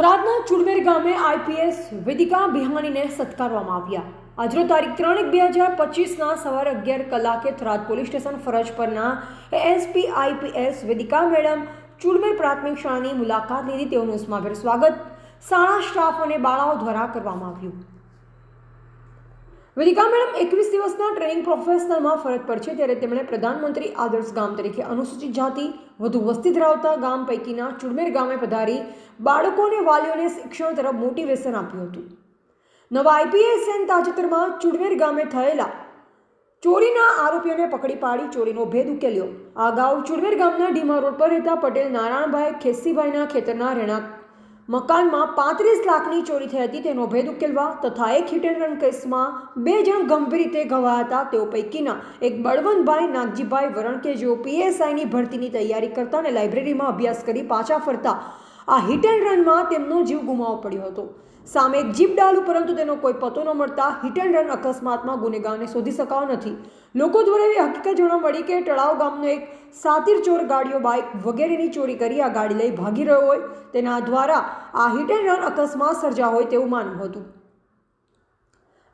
થરાદના ચુડમેર ગામે આઈપીએસ વેદિકા બિહાણીને સત્કારવામાં આવ્યા। આજરોજ તારીખ 3/1/2025ના સવારે 11 કલાકે થરાદ પોલીસ સ્ટેશન ફરજ પરના ASP IPS Vedika madam Chudmer પ્રાથમિક શાળાની મુલાકાત લીધી। તેઓનું ઉષ્માભેર સ્વાગત શાળા સ્ટાફ અને બાળાઓ દ્વારા કરવામાં આવ્યું। વેદિકા મેડમ 21 દિવસના ટ્રેનિંગ પ્રોફેશનલમાં ફરજ પર છે, ત્યારે તેમણે પ્રધાનમંત્રી આદર્શ ગામ તરીકે અનુસૂચિત જાતિ વધુ વસ્તી ધરાવતા ગામ પૈકીના ચુડમેર ગામે પધારી બાળકો અને વાલીઓને શિક્ષણ તરફ મોટિવેશન આપ્યું હતું। નવા આઈપીએસ તાજેતરમાં ચુડમેર ગામે થયેલા ચોરીના આરોપીઓને પકડી પાડી ચોરીનો ભેદ ઉકેલ્યો। આ અગાઉ ચુડમેર ગામના ડીમા રોડ પર રહેતા પટેલ નારાયણભાઈ ખેસીભાઈના ખેતરના રહેણાંક મકાનમાં 35 લાખની ચોરી થઈ હતી, તેનો ભેદ ઉકેલવા તથા એક હિટ એન્ડ રન કેસમાં 2 જણ ગંભીર રીતે ઘવાયા હતા। તેઓ પૈકીના એક બળવંતભાઈ નાગજીભાઈ વરણ કે જેઓ પીએસઆઈની ભરતીની તૈયારી કરતા અને લાઇબ્રેરીમાં અભ્યાસ કરી પાછા ફરતા આ હિટ એન્ડ રનમાં તેમનો જીવ ગુમાવવો પડ્યો હતો। સામે એક જીપ ડાલું, પરંતુ તેનો કોઈ પતો ન મળતા હિટ એન્ડ રન અકસ્માતમાં ગુનેગારને શોધી શકાયો નથી। લોકો દ્વારા એવી હકીકત જાણવા મળી કે તળાવ ગામનો એક સાતીર ચોર ગાડીઓ, બાઇક વગેરેની ચોરી કરી આ ગાડી લઈ ભાગી રહ્યો હોય, તેના દ્વારા આ હિટ એન્ડ રન અકસ્માત સર્જાયો હોય તેવું માનવું હતું।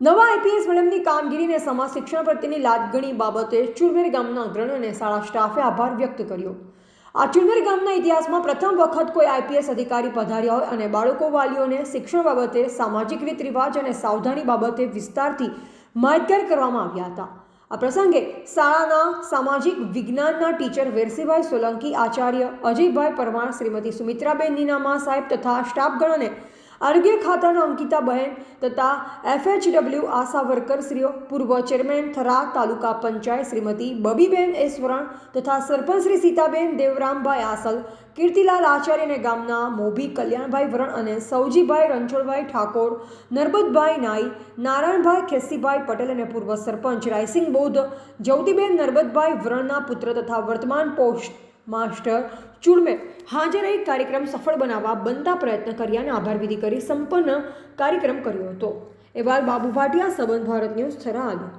નવા આઈપીએસ મેડમની કામગીરીને સમાજ શિક્ષણ પ્રત્યેની લાગણી બાબતે ચુડમેર ગામના અગ્રણીઓ અને શાળા સ્ટાફે આભાર વ્યક્ત કર્યો। આ ચુડમેર ગામના ઇતિહાસમાં પ્રથમ વખત કોઈ આઈપીએસ અધિકારી પધાર્યા હોય અને બાળકો વાલીઓને શિક્ષણ બાબતે, સામાજિક રીત રિવાજ અને સાવધાની બાબતે વિસ્તારથી માહિતગાર કરવામાં આવ્યા હતા। આ પ્રસંગે શાળાના સામાજિક વિજ્ઞાનના ટીચર વેરસીભાઈ સોલંકી, આચાર્ય અજયભાઈ પરમાર, શ્રીમતી સુમિત્રાબેન નીનામા સાહેબ તથા સ્ટાફગણ અને આરોગ્ય ખાતાના અંકિતાબહેન તથા એફએચડબલ્યુ આશા વર્કરશ્રીઓ, પૂર્વ ચેરમેન થરાદ તાલુકા પંચાયત શ્રીમતી બબીબેન એસવરણ તથા સરપંચ શ્રી સીતાબેન દેવરામભાઈ આસલ, કીર્તિલાલ આચાર્ય અને ગામના મોભી કલ્યાણભાઈ વરણ અને સૌજીભાઈ રણછોડભાઈ ઠાકોર, નરબતભાઈ નાઈ, નારાયણભાઈ ખેસીભાઈ પટેલ અને પૂર્વ સરપંચ રાયસિંગ બૌદ્ધ, જ્યોતિબેન નરબતભાઈ વરણના પુત્ર તથા વર્તમાન પોસ્ટ માસ્ટર ચુડમેર હાજર રહી કાર્યક્રમ સફળ બનાવવા બનતા પ્રયત્ન કર્યા અને આભાર વિધિ કરી સંપન્ન કાર્યક્રમ કર્યો હતો। એવા બાબુ ભાટિયા, સંબંધ ભારત ન્યૂઝ, થરાદ।